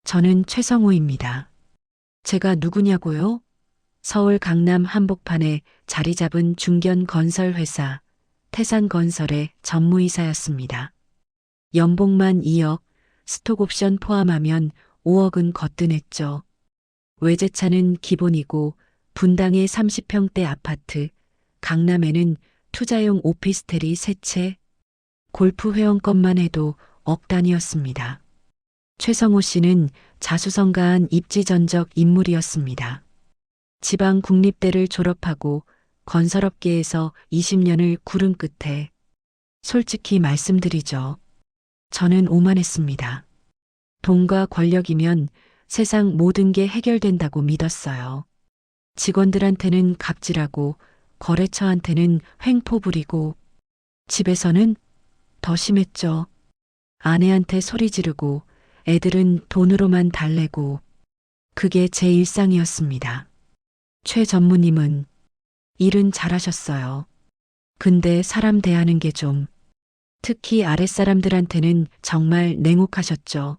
저는 최성우입니다. 제가 누구냐고요? 서울 강남 한복판에 자리 잡은 중견 건설 회사 태산건설의 전무이사였습니다. 연봉만 2억, 스톡옵션 포함하면 5억은 거뜬했죠. 외제차는 기본이고 분당에 30평대 아파트, 강남에는 투자용 오피스텔이 3채, 골프 회원권만 해도 억 단위였습니다. 최성우 씨는 자수성가한 입지전적 인물이었습니다. 지방 국립대를 졸업하고 건설업계에서 20년을 구른 끝에 솔직히 말씀드리죠. 저는 오만했습니다. 돈과 권력이면 세상 모든 게 해결된다고 믿었어요. 직원들한테는 갑질하고 거래처한테는 횡포 부리고 집에서는 더 심했죠. 아내한테 소리 지르고 애들은 돈으로만 달래고 그게 제 일상이었습니다. 최 전무님은 일은 잘하셨어요. 근데 사람 대하는 게 좀, 특히 아랫사람들한테는 정말 냉혹하셨죠.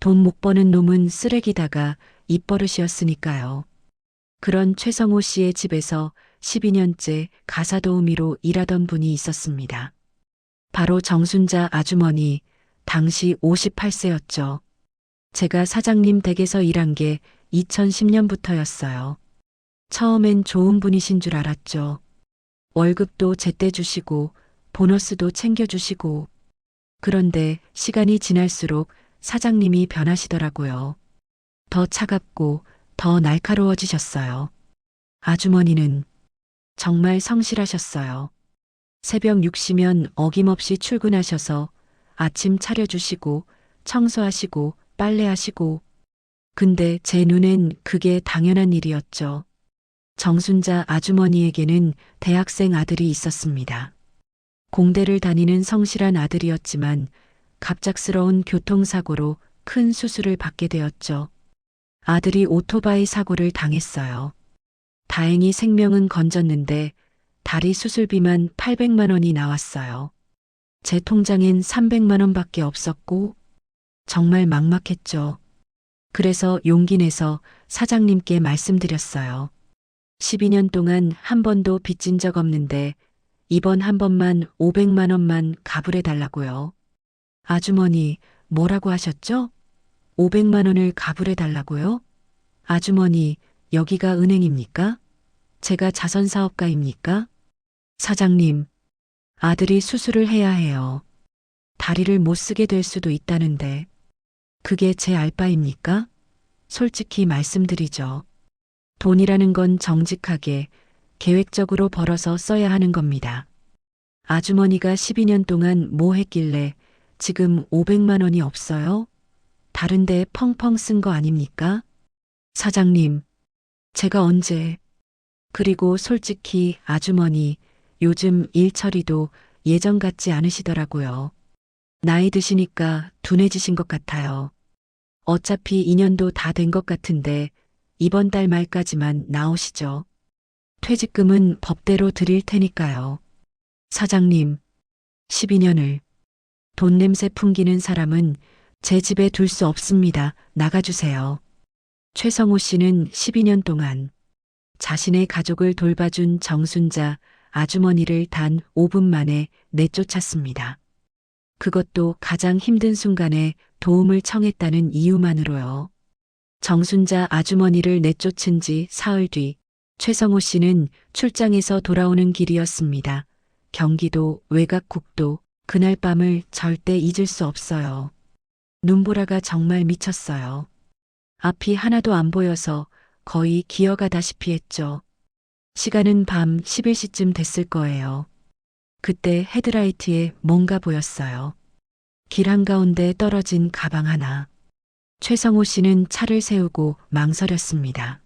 돈 못 버는 놈은 쓰레기다가 입버릇이었으니까요. 그런 최성호 씨의 집에서 12년째 가사도우미로 일하던 분이 있었습니다. 바로 정순자 아주머니, 당시 58세였죠. 제가 사장님 댁에서 일한 게 2010년부터였어요. 처음엔 좋은 분이신 줄 알았죠. 월급도 제때 주시고 보너스도 챙겨주시고. 그런데 시간이 지날수록 사장님이 변하시더라고요. 더 차갑고 더 날카로워지셨어요. 아주머니는 정말 성실하셨어요. 새벽 6시면 어김없이 출근하셔서 아침 차려주시고 청소하시고 빨래하시고. 근데 제 눈엔 그게 당연한 일이었죠. 정순자 아주머니에게는 대학생 아들이 있었습니다. 공대를 다니는 성실한 아들이었지만 갑작스러운 교통사고로 큰 수술을 받게 되었죠. 아들이 오토바이 사고를 당했어요. 다행히 생명은 건졌는데 다리 수술비만 800만 원이 나왔어요. 제 통장엔 300만 원밖에 없었고 정말 막막했죠. 그래서 용기 내서 사장님께 말씀드렸어요. 12년 동안 한 번도 빚진 적 없는데 이번 한 번만 500만 원만 가불해 달라고요. 아주머니, 뭐라고 하셨죠? 500만 원을 가불해 달라고요? 아주머니, 여기가 은행입니까? 제가 자선사업가입니까? 사장님, 아들이 수술을 해야 해요. 다리를 못 쓰게 될 수도 있다는데 그게 제 알바입니까? 솔직히 말씀드리죠. 돈이라는 건 정직하게 계획적으로 벌어서 써야 하는 겁니다. 아주머니가 12년 동안 뭐 했길래 지금 500만 원이 없어요? 다른 데 펑펑 쓴 거 아닙니까? 사장님, 제가 언제... 그리고 솔직히 아주머니, 요즘 일 처리도 예전 같지 않으시더라고요. 나이 드시니까 둔해지신 것 같아요. 어차피 2년도 다 된 것 같은데 이번 달 말까지만 나오시죠. 퇴직금은 법대로 드릴 테니까요. 사장님, 12년을 돈 냄새 풍기는 사람은 제 집에 둘 수 없습니다. 나가주세요. 최성우 씨는 12년 동안 자신의 가족을 돌봐준 정순자 아주머니를 단 5분 만에 내쫓았습니다. 그것도 가장 힘든 순간에 도움을 청했다는 이유만으로요. 정순자 아주머니를 내쫓은 지 사흘 뒤 최성호 씨는 출장에서 돌아오는 길이었습니다. 경기도 외곽국도. 그날 밤을 절대 잊을 수 없어요. 눈보라가 정말 미쳤어요. 앞이 하나도 안 보여서 거의 기어가다시피 했죠. 시간은 밤 11시쯤 됐을 거예요. 그때 헤드라이트에 뭔가 보였어요. 길 한가운데 떨어진 가방 하나. 최성호 씨는 차를 세우고 망설였습니다.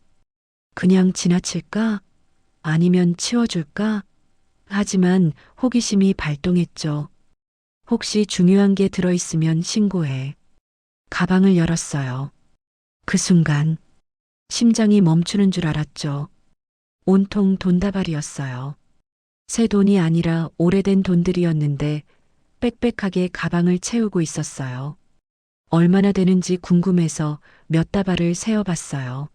그냥 지나칠까? 아니면 치워줄까? 하지만 호기심이 발동했죠. 혹시 중요한 게 들어있으면 신고해. 가방을 열었어요. 그 순간 심장이 멈추는 줄 알았죠. 온통 돈다발이었어요. 새 돈이 아니라 오래된 돈들이었는데 빽빽하게 가방을 채우고 있었어요. 얼마나 되는지 궁금해서 몇 다발을 세어봤어요.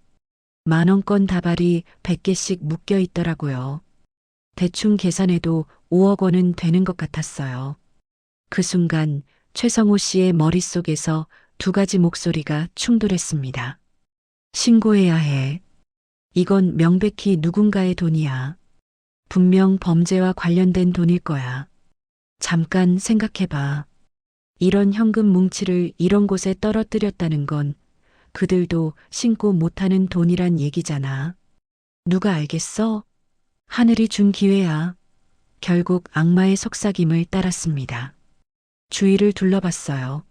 10,000원권 다발이 100개씩 묶여 있더라고요. 대충 계산해도 5억 원은 되는 것 같았어요. 그 순간 최성호 씨의 머릿속에서 두 가지 목소리가 충돌했습니다. 신고해야 해. 이건 명백히 누군가의 돈이야. 분명 범죄와 관련된 돈일 거야. 잠깐 생각해봐. 이런 현금 뭉치를 이런 곳에 떨어뜨렸다는 건 그들도 신고 못하는 돈이란 얘기잖아. 누가 알겠어? 하늘이 준 기회야. 결국 악마의 속삭임을 따랐습니다. 주위를 둘러봤어요.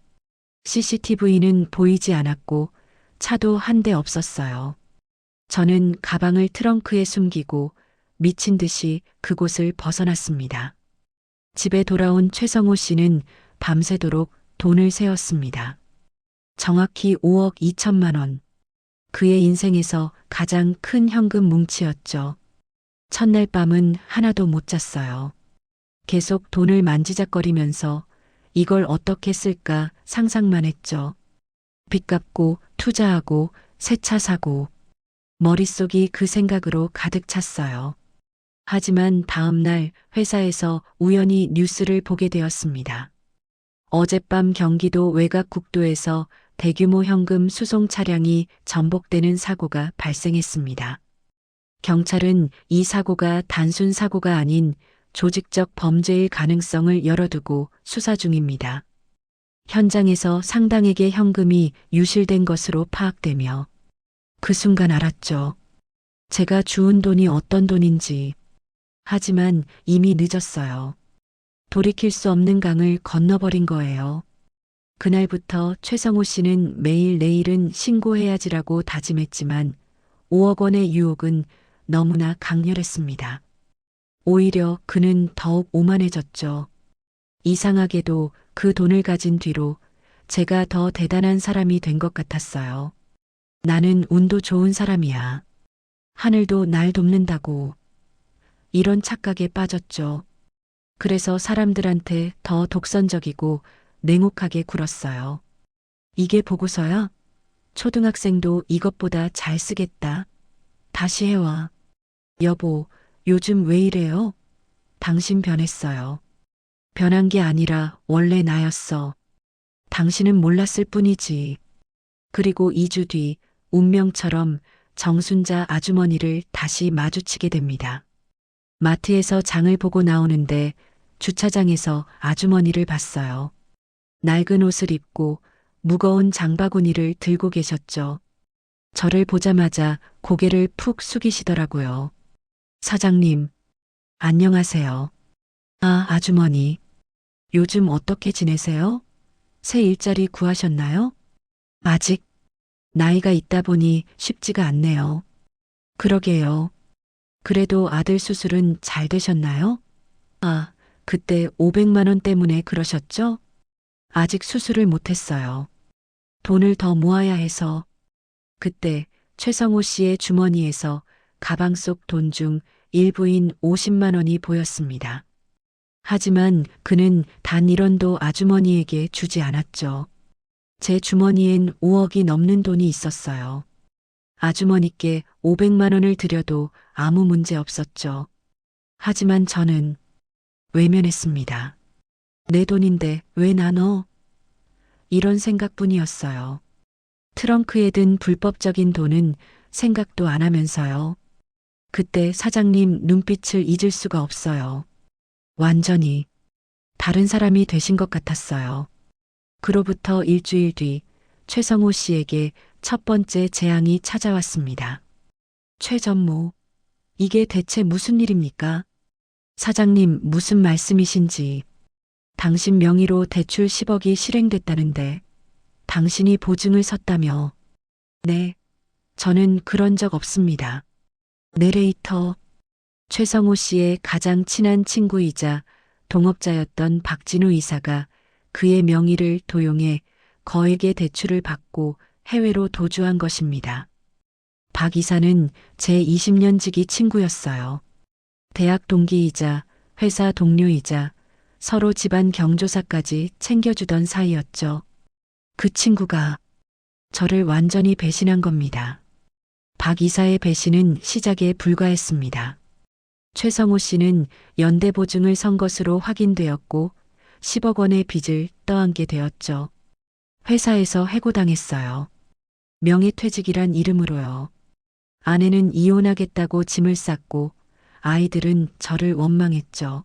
CCTV는 보이지 않았고 차도 한 대 없었어요. 저는 가방을 트렁크에 숨기고 미친 듯이 그곳을 벗어났습니다. 집에 돌아온 최성호 씨는 밤새도록 돈을 세었습니다. 정확히 5억 2천만 원. 그의 인생에서 가장 큰 현금 뭉치였죠. 첫날 밤은 하나도 못 잤어요. 계속 돈을 만지작거리면서 이걸 어떻게 쓸까 상상만 했죠. 빚 갚고 투자하고 새 차 사고 머릿속이 그 생각으로 가득 찼어요. 하지만 다음 날 회사에서 우연히 뉴스를 보게 되었습니다. 어젯밤 경기도 외곽국도에서 대규모 현금 수송 차량이 전복되는 사고가 발생했습니다. 경찰은 이 사고가 단순 사고가 아닌 조직적 범죄일 가능성을 열어두고 수사 중입니다. 현장에서 상당액의 현금이 유실된 것으로 파악되며 그 순간 알았죠. 제가 주운 돈이 어떤 돈인지. 하지만 이미 늦었어요. 돌이킬 수 없는 강을 건너버린 거예요. 그날부터 최성호 씨는 매일 내일은 신고해야지라고 다짐했지만 5억 원의 유혹은 너무나 강렬했습니다. 오히려 그는 더욱 오만해졌죠. 이상하게도 그 돈을 가진 뒤로 제가 더 대단한 사람이 된 것 같았어요. 나는 운도 좋은 사람이야. 하늘도 날 돕는다고. 이런 착각에 빠졌죠. 그래서 사람들한테 더 독선적이고 냉혹하게 굴었어요. 이게 보고서야? 초등학생도 이것보다 잘 쓰겠다. 다시 해와. 여보, 요즘 왜 이래요? 당신 변했어요. 변한 게 아니라 원래 나였어. 당신은 몰랐을 뿐이지. 그리고 2주 뒤 운명처럼 정순자 아주머니를 다시 마주치게 됩니다. 마트에서 장을 보고 나오는데 주차장에서 아주머니를 봤어요. 낡은 옷을 입고 무거운 장바구니를 들고 계셨죠. 저를 보자마자 고개를 푹 숙이시더라고요. 사장님, 안녕하세요. 아, 아주머니. 요즘 어떻게 지내세요? 새 일자리 구하셨나요? 아직 나이가 있다 보니 쉽지가 않네요. 그러게요. 그래도 아들 수술은 잘 되셨나요? 아, 그때 500만 원 때문에 그러셨죠? 아직 수술을 못했어요. 돈을 더 모아야 해서. 그때 최성호 씨의 주머니에서 가방 속 돈 중 일부인 50만 원이 보였습니다. 하지만 그는 단 1원도 아주머니에게 주지 않았죠. 제 주머니엔 5억이 넘는 돈이 있었어요. 아주머니께 500만 원을 드려도 아무 문제 없었죠. 하지만 저는 외면했습니다. 내 돈인데 왜 나눠? 이런 생각뿐이었어요. 트렁크에 든 불법적인 돈은 생각도 안 하면서요. 그때 사장님 눈빛을 잊을 수가 없어요. 완전히 다른 사람이 되신 것 같았어요. 그로부터 일주일 뒤 최성호 씨에게 첫 번째 재앙이 찾아왔습니다. 최 전무, 이게 대체 무슨 일입니까? 사장님 무슨 말씀이신지. 당신 명의로 대출 10억이 실행됐다는데 당신이 보증을 섰다며. 네, 저는 그런 적 없습니다. 내레이터, 최성호 씨의 가장 친한 친구이자 동업자였던 박진우 이사가 그의 명의를 도용해 거액의 대출을 받고 해외로 도주한 것입니다. 박 이사는 제 20년 지기 친구였어요. 대학 동기이자 회사 동료이자 서로 집안 경조사까지 챙겨주던 사이였죠. 그 친구가 저를 완전히 배신한 겁니다. 박 이사의 배신은 시작에 불과했습니다. 최성호 씨는 연대보증을 선 것으로 확인되었고 10억 원의 빚을 떠안게 되었죠. 회사에서 해고당했어요. 명예퇴직이란 이름으로요. 아내는 이혼하겠다고 짐을 쌌고 아이들은 저를 원망했죠.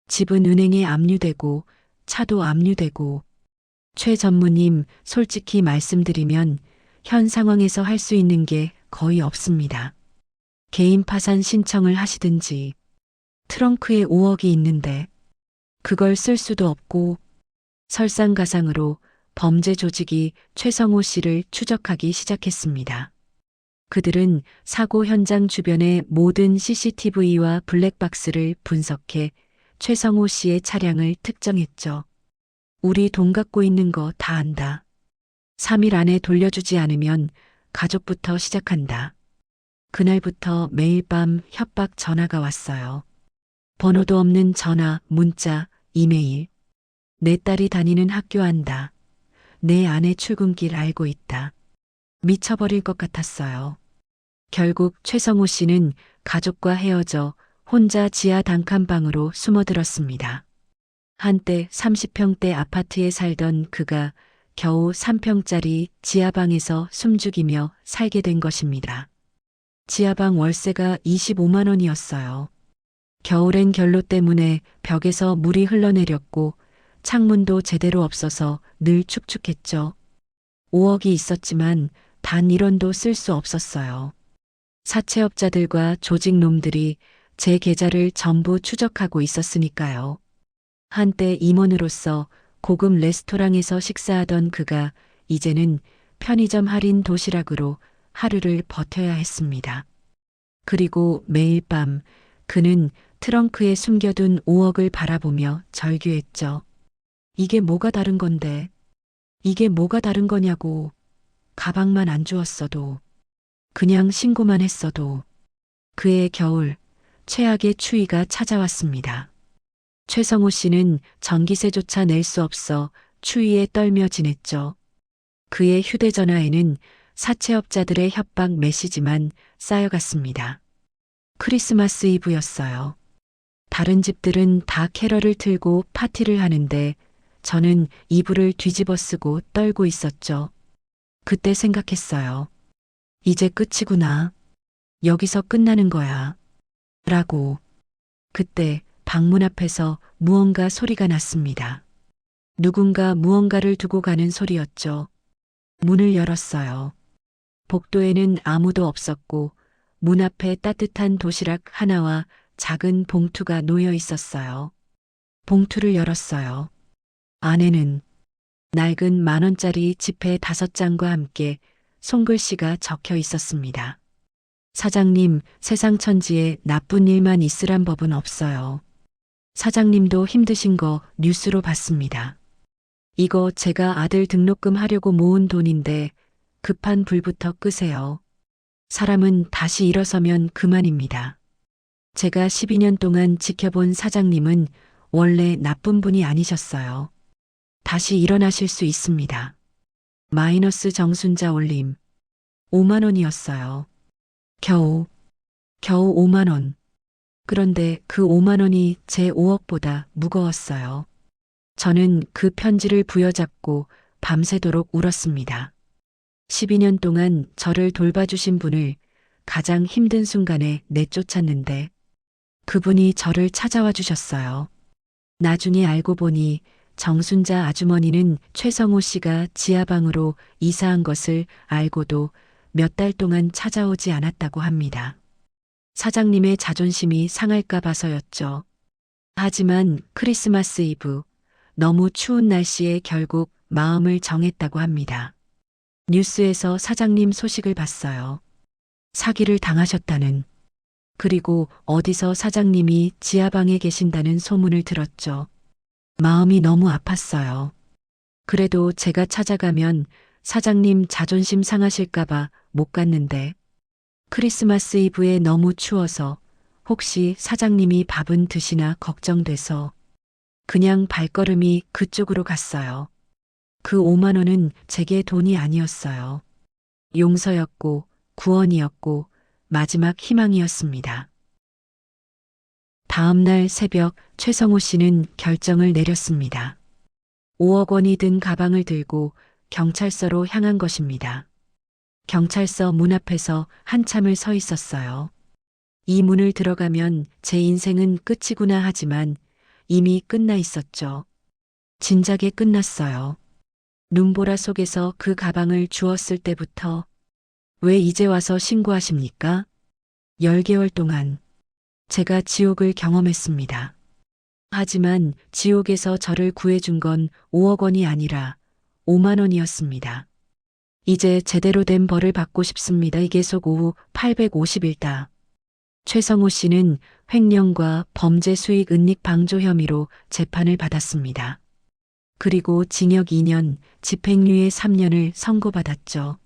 집은 은행에 압류되고 차도 압류되고 최 전무님 솔직히 말씀드리면 현 상황에서 할 수 있는 게 거의 없습니다. 개인 파산 신청을 하시든지 트렁크에 5억이 있는데 그걸 쓸 수도 없고 설상가상으로 범죄 조직이 최성호 씨를 추적하기 시작했습니다. 그들은 사고 현장 주변의 모든 CCTV와 블랙박스를 분석해 최성호 씨의 차량을 특정했죠. 우리 돈 갖고 있는 거 다 안다. 3일 안에 돌려주지 않으면 가족부터 시작한다. 그날부터 매일 밤 협박 전화가 왔어요. 번호도 없는 전화, 문자, 이메일. 내 딸이 다니는 학교 안다. 내 아내 출근길 알고 있다. 미쳐버릴 것 같았어요. 결국 최성호 씨는 가족과 헤어져 혼자 지하 단칸방으로 숨어들었습니다. 한때 30평대 아파트에 살던 그가 겨우 3평짜리 지하방에서 숨죽이며 살게 된 것입니다. 지하방 월세가 25만 원이었어요. 겨울엔 결로 때문에 벽에서 물이 흘러내렸고 창문도 제대로 없어서 늘 축축했죠. 5억이 있었지만 단 1원도 쓸 수 없었어요. 사채업자들과 조직놈들이 제 계좌를 전부 추적하고 있었으니까요. 한때 임원으로서 고급 레스토랑에서 식사하던 그가 이제는 편의점 할인 도시락으로 하루를 버텨야 했습니다. 그리고 매일 밤 그는 트렁크에 숨겨둔 5억을 바라보며 절규했죠. 이게 뭐가 다른 건데? 이게 뭐가 다른 거냐고. 가방만 안 주었어도, 그냥 신고만 했어도. 그해 겨울, 최악의 추위가 찾아왔습니다. 최성호 씨는 전기세조차 낼 수 없어 추위에 떨며 지냈죠. 그의 휴대전화에는 사채업자들의 협박 메시지만 쌓여갔습니다. 크리스마스 이브였어요. 다른 집들은 다 캐럴을 틀고 파티를 하는데 저는 이불을 뒤집어 쓰고 떨고 있었죠. 그때 생각했어요. 이제 끝이구나. 여기서 끝나는 거야. 라고. 그때 방문 앞에서 무언가 소리가 났습니다. 누군가 무언가를 두고 가는 소리였죠. 문을 열었어요. 복도에는 아무도 없었고 문 앞에 따뜻한 도시락 하나와 작은 봉투가 놓여 있었어요. 봉투를 열었어요. 안에는 낡은 10,000원짜리 지폐 5장과 함께 손글씨가 적혀 있었습니다. 사장님, 세상 천지에 나쁜 일만 있으란 법은 없어요. 사장님도 힘드신 거 뉴스로 봤습니다. 이거 제가 아들 등록금 하려고 모은 돈인데 급한 불부터 끄세요. 사람은 다시 일어서면 그만입니다. 제가 12년 동안 지켜본 사장님은 원래 나쁜 분이 아니셨어요. 다시 일어나실 수 있습니다. 마이너스 정순자 올림. 5만 원이었어요. 겨우 5만 원. 그런데 그 5만 원이 제 5억보다 무거웠어요. 저는 그 편지를 부여잡고 밤새도록 울었습니다. 12년 동안 저를 돌봐주신 분을 가장 힘든 순간에 내쫓았는데 그분이 저를 찾아와 주셨어요. 나중에 알고 보니 정순자 아주머니는 최성호 씨가 지하방으로 이사한 것을 알고도 몇 달 동안 찾아오지 않았다고 합니다. 사장님의 자존심이 상할까 봐서였죠. 하지만 크리스마스 이브, 너무 추운 날씨에 결국 마음을 정했다고 합니다. 뉴스에서 사장님 소식을 봤어요. 사기를 당하셨다는. 그리고 어디서 사장님이 지하방에 계신다는 소문을 들었죠. 마음이 너무 아팠어요. 그래도 제가 찾아가면 사장님 자존심 상하실까봐 못 갔는데 크리스마스 이브에 너무 추워서 혹시 사장님이 밥은 드시나 걱정돼서 그냥 발걸음이 그쪽으로 갔어요. 그 5만 원은 제게 돈이 아니었어요. 용서였고 구원이었고 마지막 희망이었습니다. 다음 날 새벽 최성호 씨는 결정을 내렸습니다. 5억 원이 든 가방을 들고 경찰서로 향한 것입니다. 경찰서 문 앞에서 한참을 서 있었어요. 이 문을 들어가면 제 인생은 끝이구나 하지만 이미 끝나 있었죠. 진작에 끝났어요. 눈보라 속에서 그 가방을 주었을 때부터 왜 이제 와서 신고하십니까? 10개월 동안 제가 지옥을 경험했습니다. 하지만 지옥에서 저를 구해준 건 5억 원이 아니라 5만 원이었습니다. 이제 제대로 된 벌을 받고 싶습니다. 이계속 오후 851다. 최성호 씨는 횡령과 범죄 수익 은닉 방조 혐의로 재판을 받았습니다. 그리고 징역 2년, 집행유예 3년을 선고받았죠.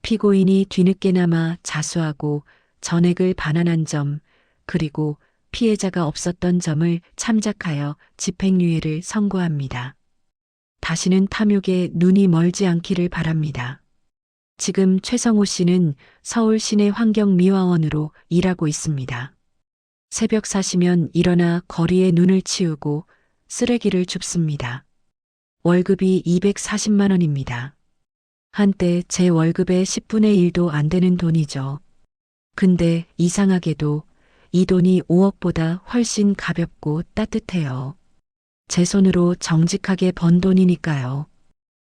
피고인이 뒤늦게나마 자수하고 전액을 반환한 점, 그리고 피해자가 없었던 점을 참작하여 집행유예를 선고합니다. 다시는 탐욕에 눈이 멀지 않기를 바랍니다. 지금 최성호 씨는 서울 시내 환경미화원으로 일하고 있습니다. 새벽 4시면 일어나 거리에 눈을 치우고 쓰레기를 줍습니다. 월급이 240만 원입니다. 한때 제 월급의 10분의 1도 안 되는 돈이죠. 근데 이상하게도 이 돈이 5억보다 훨씬 가볍고 따뜻해요. 제 손으로 정직하게 번 돈이니까요.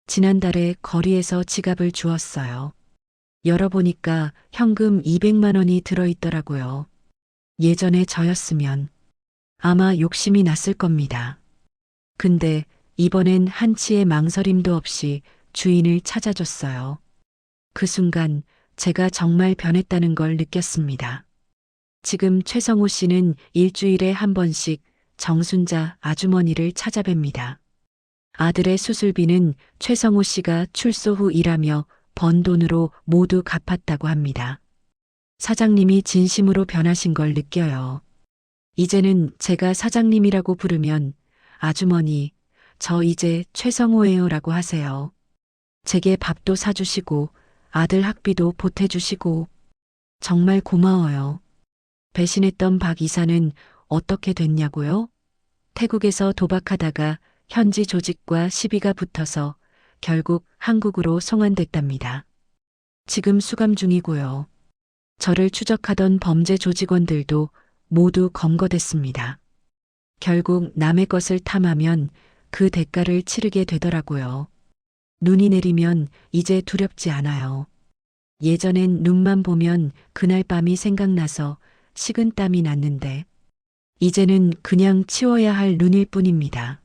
지난달에 거리에서 지갑을 주었어요. 열어보니까 현금 200만 원이 들어있더라고요. 예전에 저였으면 아마 욕심이 났을 겁니다. 근데 이번엔 한치의 망설임도 없이 주인을 찾아줬어요. 그 순간 제가 정말 변했다는 걸 느꼈습니다. 지금 최성호 씨는 일주일에 한 번씩 정순자 아주머니를 찾아뵙니다. 아들의 수술비는 최성호 씨가 출소 후 일하며 번 돈으로 모두 갚았다고 합니다. 사장님이 진심으로 변하신 걸 느껴요. 이제는 제가 사장님이라고 부르면 아주머니, 저 이제 최성호예요 라고 하세요. 제게 밥도 사주시고 아들 학비도 보태주시고 정말 고마워요. 배신했던 박 이사는 어떻게 됐냐고요? 태국에서 도박하다가 현지 조직과 시비가 붙어서 결국 한국으로 송환됐답니다. 지금 수감 중이고요. 저를 추적하던 범죄 조직원들도 모두 검거됐습니다. 결국 남의 것을 탐하면 그 대가를 치르게 되더라고요. 눈이 내리면 이제 두렵지 않아요. 예전엔 눈만 보면 그날 밤이 생각나서 식은땀이 났는데 이제는 그냥 치워야 할 눈일 뿐입니다.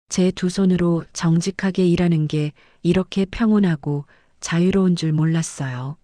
제 두 손으로 정직하게 일하는 게 이렇게 평온하고 자유로운 줄 몰랐어요.